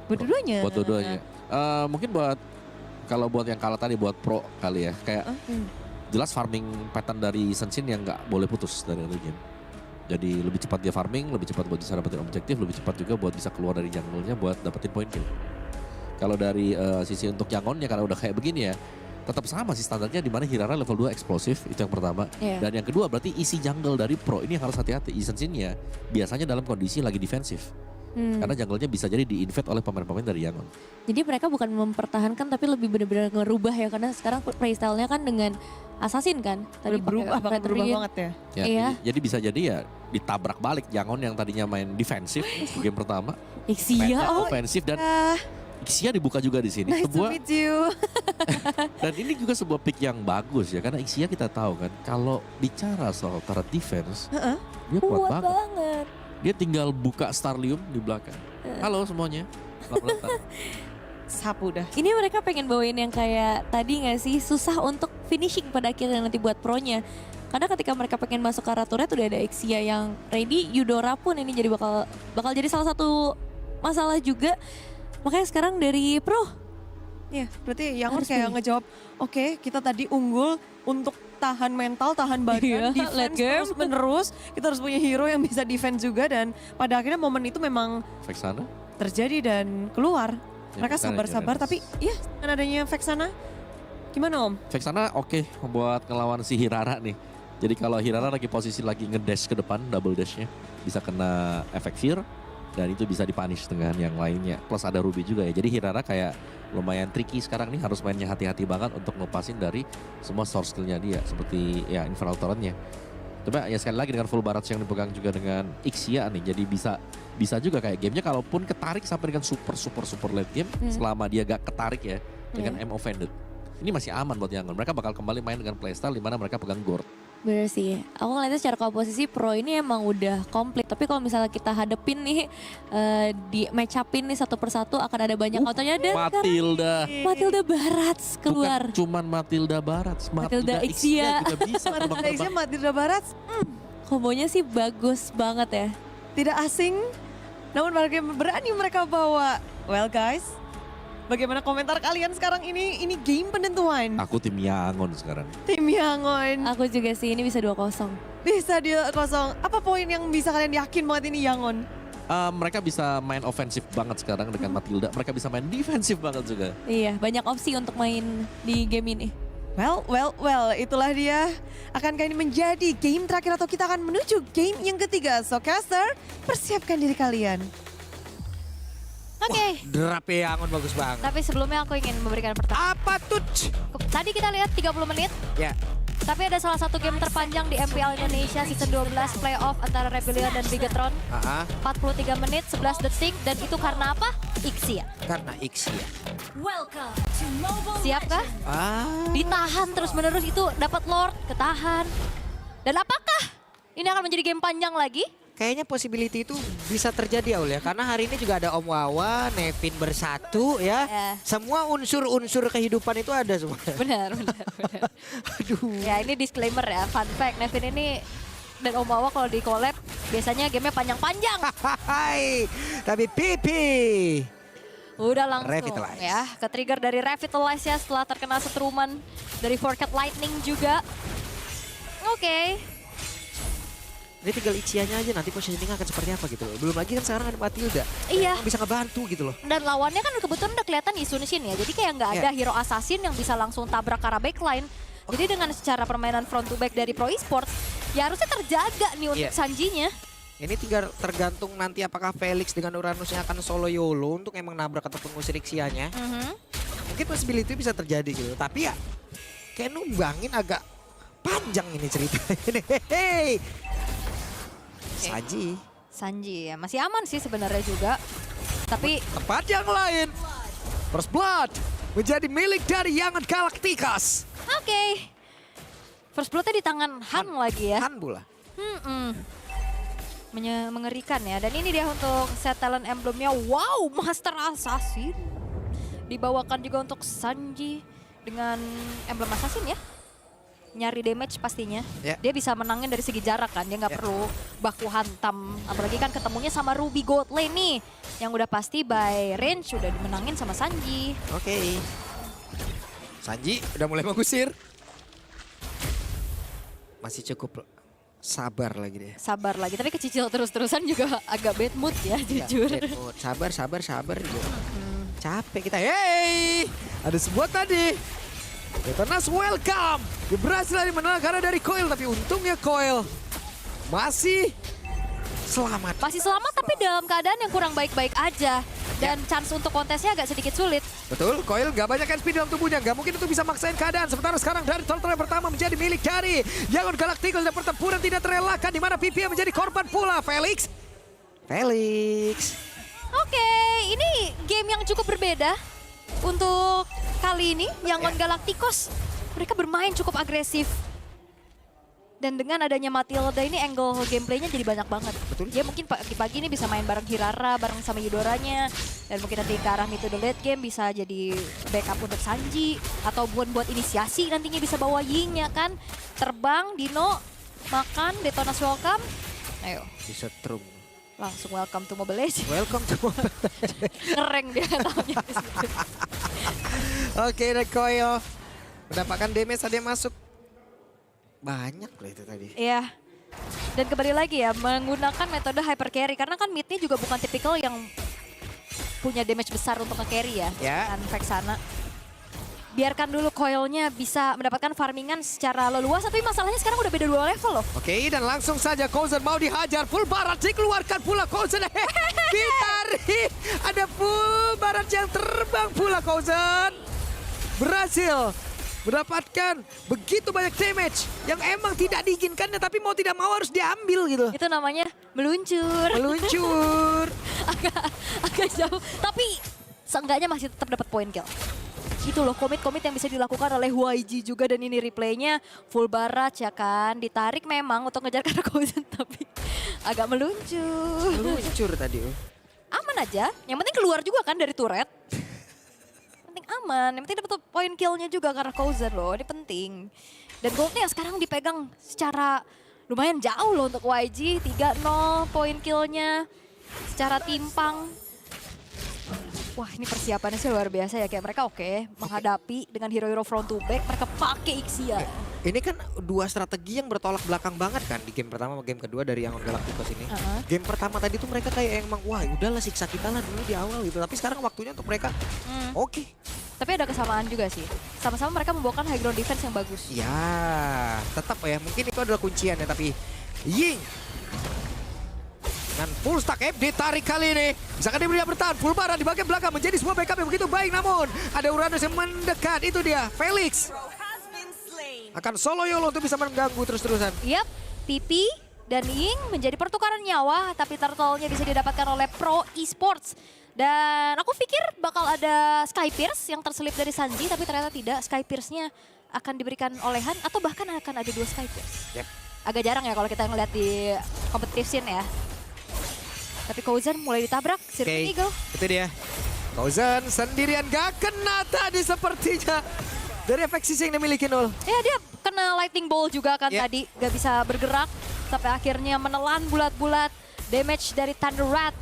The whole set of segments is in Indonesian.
Buat dua-duanya. Buat dua-duanya. Mungkin kalau buat yang kalah tadi buat pro kali ya. Kayak jelas farming pattern dari Senshin yang nggak boleh putus dari early game. Jadi lebih cepat dia farming, lebih cepat buat bisa dapetin objektif, lebih cepat juga buat bisa keluar dari jungle-nya buat dapetin point kill. Kalau dari sisi untuk Yangonnya kalau udah kayak begini ya, tetap sama sih standarnya di mana Hirara level 2 eksplosif, itu yang pertama. Dan yang kedua berarti isi jungle dari pro ini harus hati-hati. Senshin-nya biasanya dalam kondisi lagi defensif. Karena jungle-nya bisa jadi di-invade oleh pemain-pemain dari Yangon. Jadi mereka bukan mempertahankan tapi lebih benar-benar ngerubah ya. Karena sekarang playstyle-nya kan dengan assassin kan. Tadi berubah banget ya. Iya. Jadi bisa jadi ya ditabrak balik Yangon yang tadinya main defensif di game pertama. Ixia ofensif dan Ixia dibuka juga di sini. Nice to meet you. Dan ini juga sebuah pick yang bagus ya. Karena Ixia kita tahu kan kalau bicara soal turret defense, dia kuat banget. Dia tinggal buka Starlium di belakang. Halo semuanya. Selamat datang. Sapu dah. Ini mereka pengen bawain yang kayak tadi gak sih? Susah untuk finishing pada akhirnya nanti buat pro-nya. Karena ketika mereka pengen masuk ke arah turret udah ada Ixia yang ready. Eudora pun ini jadi bakal jadi salah satu masalah juga. Makanya sekarang dari pro. Ya berarti Yangon kayak ngejawab, oke, kita tadi unggul untuk tahan mental, tahan badan, defense terus menerus. Kita harus punya hero yang bisa defense juga dan pada akhirnya momen itu memang Vexana terjadi dan keluar. Mereka sabar-sabar tapi ya dengan adanya Vexana, gimana Om? Vexana oke buat ngelawan si Hirara nih. Jadi kalau Hirara lagi posisi lagi ngedash ke depan, double dashnya bisa kena efek fear. Dan itu bisa dipunish dengan yang lainnya. Plus ada Ruby juga ya. Jadi Hirara kayak lumayan tricky sekarang nih. Harus mainnya hati-hati banget untuk ngepasin dari semua source skillnya dia. Seperti ya Infernal Torrent-nya. Coba ya sekali lagi dengan full barrage yang dipegang juga dengan Ixia nih. Jadi bisa juga kayak gamenya kalaupun ketarik sampai dengan super late game. Selama dia gak ketarik ya dengan M offended. Ini masih aman buat Yangon. Mereka bakal kembali main dengan playstyle di mana mereka pegang Gord. Bener sih, aku ngeliatnya secara komposisi pro ini emang udah komplit. Tapi kalau misalnya kita hadepin nih, di match upin nih satu persatu akan ada banyak counternya. Dan Matilda Barats keluar. Bukan cuman Matilda Barats, Matilda Ixia juga bisa. Matilda Barats, kombonya sih bagus banget ya. tidak asing, namun berani mereka bawa. Well guys, bagaimana komentar kalian sekarang ini? Ini game penentuan. Aku tim Yangon sekarang. Tim Yangon. Aku juga sih, ini bisa 2-0. Bisa dia kosong. Apa poin yang bisa kalian yakin banget ini Yangon? Mereka bisa main ofensif banget sekarang dengan Matilda. Mereka bisa main defensif banget juga. Iya, banyak opsi untuk main di game ini. Well, itulah dia. Akankah ini menjadi game terakhir atau kita akan menuju game yang ketiga? So caster, persiapkan diri kalian. Oke. Drop Yangon bagus banget. Tapi sebelumnya aku ingin memberikan pertanyaan. Apa tuh? Tadi kita lihat 30 menit. Ya. Tapi ada salah satu game terpanjang di MPL Indonesia Season 12 playoff antara Rebellion dan Bigetron. 43 menit, 11 detik. Dan itu karena apa? Ixia. Karena Ixia. Siapkah? Ditahan terus-menerus itu dapat Lord, ketahan. Dan apakah ini akan menjadi game panjang lagi? Kayaknya possibility itu bisa terjadi Aul ya. Karena hari ini juga ada Om Wawa, Nevin bersatu ya. Semua unsur-unsur kehidupan itu ada semua. Benar. Aduh. Ya ini disclaimer ya, fun fact. Nevin ini dan Om Wawa kalau di collab biasanya gamenya panjang-panjang. Hai, tapi Pipi. Udah langsung Revitalize. ya, ke-trigger dari Revitalize ya setelah terkena setruman dari Forecast Lightning juga. Oke. Ini tinggal Ichianya aja nanti positioning akan seperti apa gitu loh. Belum lagi kan sekarang ada Matilda. Iya. Yang bisa ngebantu gitu loh. Dan lawannya kan kebetulan udah kelihatan Isun Shin ya. Jadi kayak nggak ada hero assassin yang bisa langsung tabrak ke arah backline. Jadi dengan secara permainan front to back dari Pro Esports, ya harusnya terjaga nih untuk Sanji-nya. Ini tinggal tergantung nanti apakah Felix dengan Uranus yang akan solo YOLO untuk emang nabrak ataupun ngusir Ixianya. Mungkin possibility bisa terjadi gitu. Tapi ya kayak numbangin agak panjang ini ceritanya. Hehehe. Sanji ya masih aman sih sebenarnya juga. Tapi tempat yang lain. First Blood menjadi milik dari Yangon Galacticos. Oke. First Blood-nya di tangan Han lagi ya. Han pula. Mengerikan ya. Dan ini dia untuk set talent emblemnya. Wow, Master Assassin. Dibawakan juga untuk Sanji dengan emblem Assassin ya. nyari damage pastinya. Ya. Dia bisa menangin dari segi jarak kan, dia nggak Ya. perlu baku hantam. Apalagi kan ketemunya sama Ruby Gold Lane nih, yang udah pasti by range udah dimenangin sama Sanji. Oke. Sanji udah mulai mengusir. Masih cukup sabar lagi deh. Sabar lagi, tapi kecicil terus-terusan juga agak bad mood ya, jujur. Bad mood. Sabar gitu. Capek kita. Hey, ada sebuah tadi. Detonas welcome. Dia berhasil menang karena dari Coil, tapi untungnya Coil masih selamat. Masih selamat tapi dalam keadaan yang kurang baik-baik aja. Dan chance untuk kontesnya agak sedikit sulit. Betul, Coil gak banyak kan speed dalam tubuhnya. Gak mungkin itu bisa maksain keadaan. Sementara sekarang dari turtle yang pertama menjadi milik dari Yangon Galacticos. Dan pertempuran tidak terelakkan di mana PP menjadi korban pula. Felix. Oke, ini game yang cukup berbeda. Untuk kali ini, Yangon Galacticos, mereka bermain cukup agresif. Dan dengan adanya Matilda ini angle gameplaynya jadi banyak banget. Betul. Dia mungkin pagi-pagi ini bisa main bareng Hirara, bareng sama Yudoranya. Dan mungkin nanti ke arah mid to the late game bisa jadi backup untuk Sanji. Atau buat inisiasi nantinya bisa bawa Ying ya kan. Terbang, Dino, makan, Detonas welcome. Ayo, Disetrum. langsung welcome to Mobile Legends. Welcome to Ngereng dia namanya di situ. Oke, dan Coil mendapatkan damage ada yang masuk. Banyak loh itu tadi. Iya. Dan kembali lagi ya, menggunakan metode hyper carry. Karena kan mid-nya juga bukan tipikal yang punya damage besar untuk nge-carry ya. Ya. Kan Vexana. Biarkan dulu Coil-nya bisa mendapatkan farmingan secara leluasa. Tapi masalahnya sekarang udah beda 2 level loh. Oke, dan langsung saja Cousin mau dihajar. Full barat dikeluarkan pula Cousin. Ditarik. Ada full barat yang terbang pula Cousin. Berhasil mendapatkan begitu banyak damage yang emang tidak diinginkannya, tapi mau tidak mau harus diambil gitu. Itu namanya meluncur. Meluncur. agak jauh. Tapi seenggaknya masih tetap dapat point kill. Itu loh komit-komit yang bisa dilakukan oleh YG juga. Dan ini replaynya full barrage ya kan. Ditarik memang untuk ngejar karena Cousin tapi agak meluncur. Meluncur tadi. Aman aja. Yang penting keluar juga kan dari turret. Aman, yang penting dapat point kill-nya juga karena Cousin loh, ini penting. Dan goldnya sekarang dipegang secara lumayan jauh loh untuk YG, 3-0 point kill-nya secara timpang. Wah ini persiapannya sih luar biasa ya, kayak mereka oke menghadapi dengan hero-hero front to back, mereka pakai Ixia. Ini kan dua strategi yang bertolak belakang banget kan di game pertama sama game kedua dari Yangon Galacticos ini. Game pertama tadi tuh mereka kayak emang wah udahlah siksa kita lah dulu di awal gitu. Tapi sekarang waktunya untuk mereka oke. Tapi ada kesamaan juga sih, sama-sama mereka membawakan high ground defense yang bagus. Ya tetap ya mungkin itu adalah kunciannya tapi Ying. Dan full stack FD tarik kali ini. Misalkan dia bertahan full barang di bagian belakang menjadi sebuah backup yang begitu baik. Namun ada Uranus yang mendekat, itu dia Felix. Akan solo YOLO untuk bisa mengganggu terus-terusan. Yap, Pipi dan Ying menjadi pertukaran nyawa, tapi turtle-nya bisa didapatkan oleh Pro Esports. Dan aku pikir bakal ada Sky Pierce yang terselip dari Sanji, tapi ternyata tidak. Sky Pierce-nya akan diberikan olehan atau bahkan akan ada 2 Sky Pierce. Yep. Agak jarang ya kalau kita ngeliat di competitive scene ya. Tapi Cousin mulai ditabrak, Sirkuit Eagle. Itu dia. Cousin sendirian gak kena tadi sepertinya. Dari efek sisi yang dimiliki Nul. Ya dia kena lightning ball juga kan Yeah. tadi. Gak bisa bergerak sampai akhirnya menelan bulat-bulat damage dari Thunder Rat.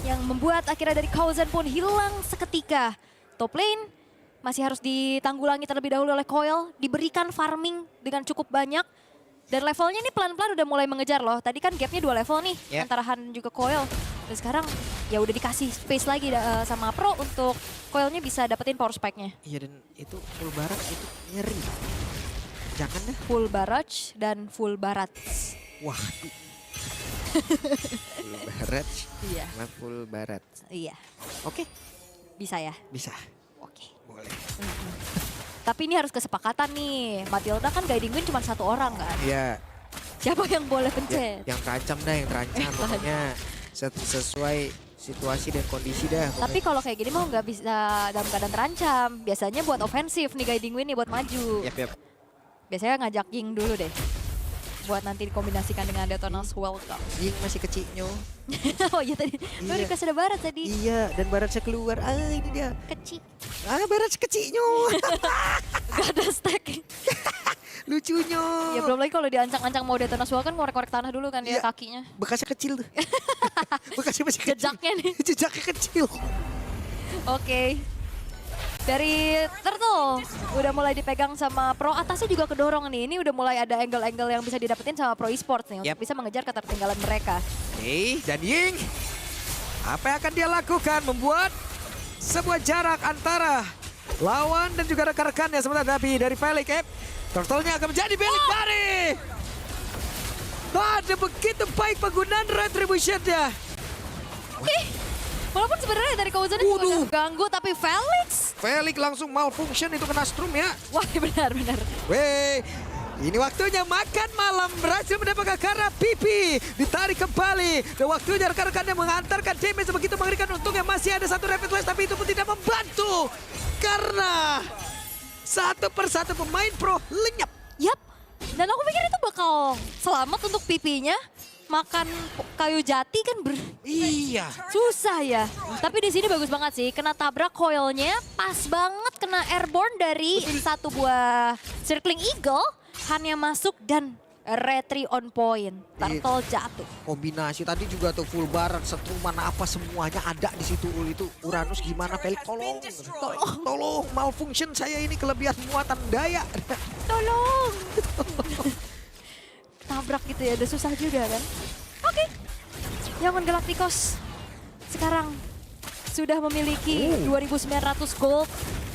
Yang membuat akhirnya dari Cousin pun hilang seketika. Top lane masih harus ditanggulangi terlebih dahulu oleh Coil. Diberikan farming dengan cukup banyak. Dan levelnya ini pelan-pelan udah mulai mengejar loh. Tadi kan gapnya 2 level nih Yeah. antara Han dan juga Coil. Dan sekarang ya udah dikasih space lagi sama Pro untuk Coilnya bisa dapetin power spike-nya. Iya dan itu full barat itu nyeri. Jangan dah. Full barrage dan full barat. Wah. Full barat. Iya. Sama full barat. Iya, Oke, bisa ya. bisa. Oke. Boleh. Tapi ini harus kesepakatan nih. Matilda kan guiding win cuma 1 orang kan. Iya. Siapa yang boleh Ya, pencet? yang terancam dah, yang terancam. Pokoknya sesuai situasi dan kondisi dah. Tapi kalau kayak gini mau nggak bisa dalam keadaan terancam. Biasanya buat ofensif nih guiding win nih buat maju. Yap. Biasanya ngajak Ying dulu deh. Buat nanti dikombinasikan dengan Detonas welcome. Ying masih kecilnya. Oh iya tadi. Lu Iya. request ada barat tadi. Iya, dan baratnya keluar. Ah, ini dia. Kecil. Ah, barat kecilnya. Gak ada stack. Lucunya. Ya belum lagi kalau diancang-ancang mau Detonas Wall kan ngorek-ngorek tanah dulu kan dia Iya. kakinya. Bekasnya kecil tuh. Bekasnya masih kecil. Jejaknya nih. Jejaknya kecil. Oke. Dari Turtle udah mulai dipegang sama Pro, atasnya juga kedorong nih. Ini udah mulai ada angle-angle yang bisa didapetin sama Pro Esports nih untuk bisa mengejar ketertinggalan mereka. Oke, dan Ying. Apa yang akan dia lakukan? Membuat sebuah jarak antara lawan dan juga rekan-rekannya. Sementara dari Felix, Turtle-nya akan menjadi Felix Bari. Ada begitu baik penggunaan Retribution-nya. Walaupun sebenarnya dari Cousin juga Waduh. udah ganggu, tapi Felix. Felix langsung malfunction itu kena strum ya. Wah benar-benar. Weh, ini waktunya makan malam berhasil mendapatkan karena pipi ditarik kembali. Dan waktunya rekan-rekannya mengantarkan damage begitu mengerikan. Untungnya masih ada satu rapid flash tapi itu pun tidak membantu. Karena satu persatu pemain pro lenyap. Yap. Dan aku pikir itu bakal selamat untuk pipinya. Makan kayu jati kan Iya. susah ya. Tapi di sini bagus banget sih. Kena tabrak coilnya pas banget kena airborne dari satu buah circling eagle. Hanya masuk dan retri on point. Turtle jatuh. Kombinasi tadi juga tuh full barat, setruman apa semuanya ada di situ. Itu Uranus gimana Felix? Tolong malfunction saya ini kelebihan muatan daya. Tolong. Tabrak gitu ya, udah susah juga kan. Oke. Yaman Galacticos sekarang sudah memiliki 2.900 gold.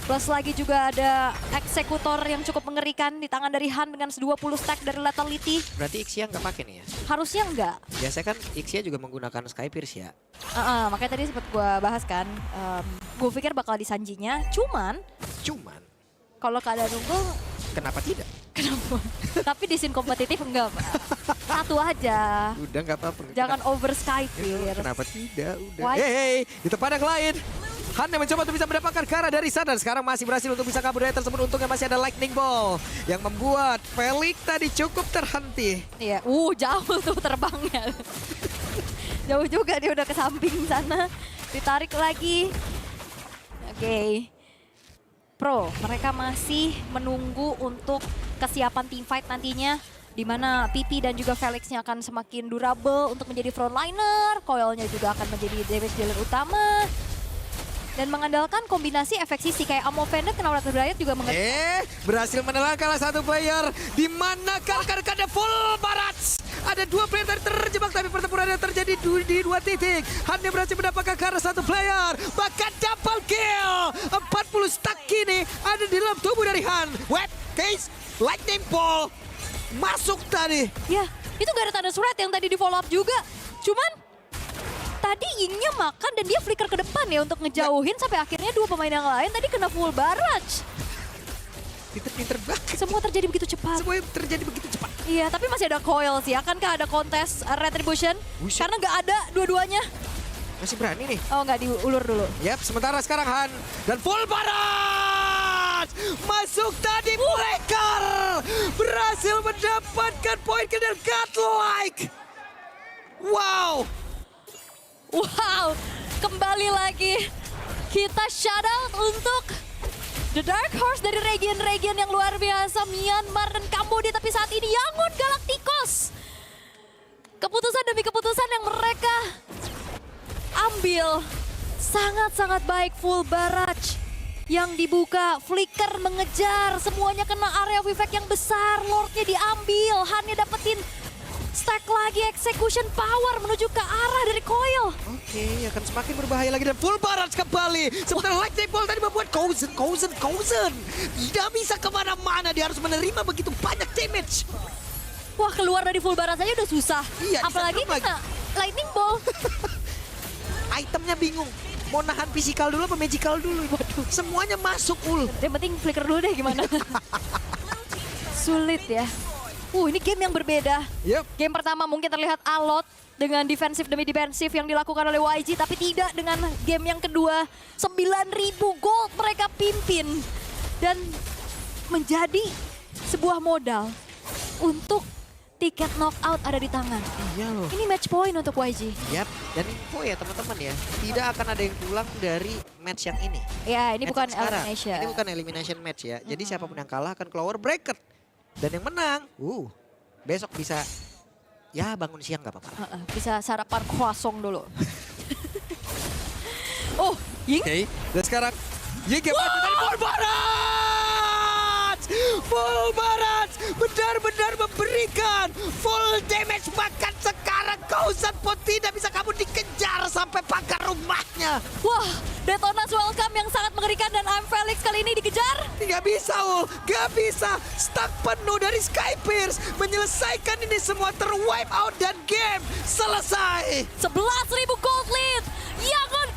Plus lagi juga ada eksekutor yang cukup mengerikan di tangan dari Han dengan 20 stack dari Lethality. Berarti Ixia nggak pakai nih ya? Harusnya enggak. Biasanya kan Ixia juga menggunakan Sky Pierce ya. Makanya tadi sempat gue bahas kan. Gue pikir bakal di Sanjinya. Cuman Cuman kalau keadaan unggul kenapa tidak? kenapa? Tapi di scene kompetitif enggak. Satu aja. Udah nggak apa-apa. Jangan over Sky Pierce. Kenapa tidak? Udah. Why? Hey, di tempat yang lain. Han yang mencoba untuk bisa mendapatkan Kara dari sana. Dan sekarang masih berhasil untuk bisa kabur dari tersebut. Untungnya masih ada Lightning Ball. Yang membuat Felix tadi cukup terhenti. Iya, jauh tuh terbangnya. Jauh juga dia udah ke samping sana. Ditarik lagi. Oke. Pro, mereka masih menunggu untuk kesiapan teamfight nantinya. Di mana Pipi dan juga Felixnya akan semakin durable untuk menjadi frontliner. Coilnya juga akan menjadi damage dealer utama. Dan mengandalkan kombinasi efek sisi kayak Ammo Vendor kena Rapid Riot juga Berhasil menelan kalah satu player. Di mana rekan-rekannya full barats. Ada dua player tadi terjebak tapi pertempuran yang terjadi di dua titik. Hanya berhasil mendapatkan karena satu player. Bahkan double kill. 40 stack kini ada di dalam tubuh dari Han. Web case Lightning Ball masuk tadi. Ya, itu gak ada tanda surat yang tadi di follow up juga. Cuman tadi Yingnya makan dan dia flicker ke depan ya untuk ngejauhin sampai akhirnya dua pemain yang lain tadi kena full barrage. Pinter-pinter banget. Semua terjadi begitu cepat. Semua terjadi begitu cepat. Iya, tapi masih ada coil sih. Akankah ada kontes Retribution? Buset. Karena nggak ada dua-duanya. Masih berani nih. Oh, nggak diulur dulu. Yap, sementara sekarang Han dan full barat masuk tadi Breaker berhasil mendapatkan poin kill dan godlike. Wow, Wow, kembali lagi kita shout out untuk The Dark Horse dari region-region yang luar biasa, Myanmar dan Kambodia, tapi saat ini Yangon Galacticos. Keputusan demi keputusan yang mereka ambil sangat-sangat baik. Full barrage yang dibuka, flicker mengejar, semuanya kena area of effect yang besar, Lordnya diambil, Hannya dapetin stack lagi, execution power menuju ke arah dari coil. oke, akan semakin berbahaya lagi dan full barat kembali. Sementara Lightning Ball tadi membuat Cousin. Tidak bisa kemana-mana, dia harus menerima begitu banyak damage. Wah, keluar dari full barat saja udah susah. Iya, apalagi disandung kena lightning ball. Itemnya bingung, mau nahan physical dulu apa magical dulu. Waduh, semuanya masuk Yang penting flicker dulu deh gimana. Sulit ya. Ini game yang berbeda. Yep. Game pertama mungkin terlihat alot dengan defensif demi defensif yang dilakukan oleh YG, tapi tidak dengan game yang kedua. 9.000 gold mereka pimpin dan menjadi sebuah modal untuk tiket knockout ada di tangan. Iya loh. Ini match point untuk YG. Yap, dan info ya teman-teman ya, tidak akan ada yang pulang dari match yang ini. Ya, ini Match bukan yang sekarang. elimination. Ini bukan elimination match ya. Jadi siapapun yang kalah akan keluar bracket. Dan yang menang, besok bisa ya bangun siang nggak apa-apa. Bisa sarapan croissant dulu. Oh, Ying. Oke, dan sekarang Ying yang maju dari Full Barrage! Full Barrage benar-benar memberikan full damage, bahkan sekarang Kausan pun tidak bisa kamu dikejar sampai pagar rumahnya. Wah, Detonas welcome yang sangat mengerikan dan I'm Felix kali ini dikejar. Gak bisa Ul, gak bisa. Stuck penuh dari Skypierce menyelesaikan ini semua, terwipe out dan game selesai. 11.000 gold lead. Yangon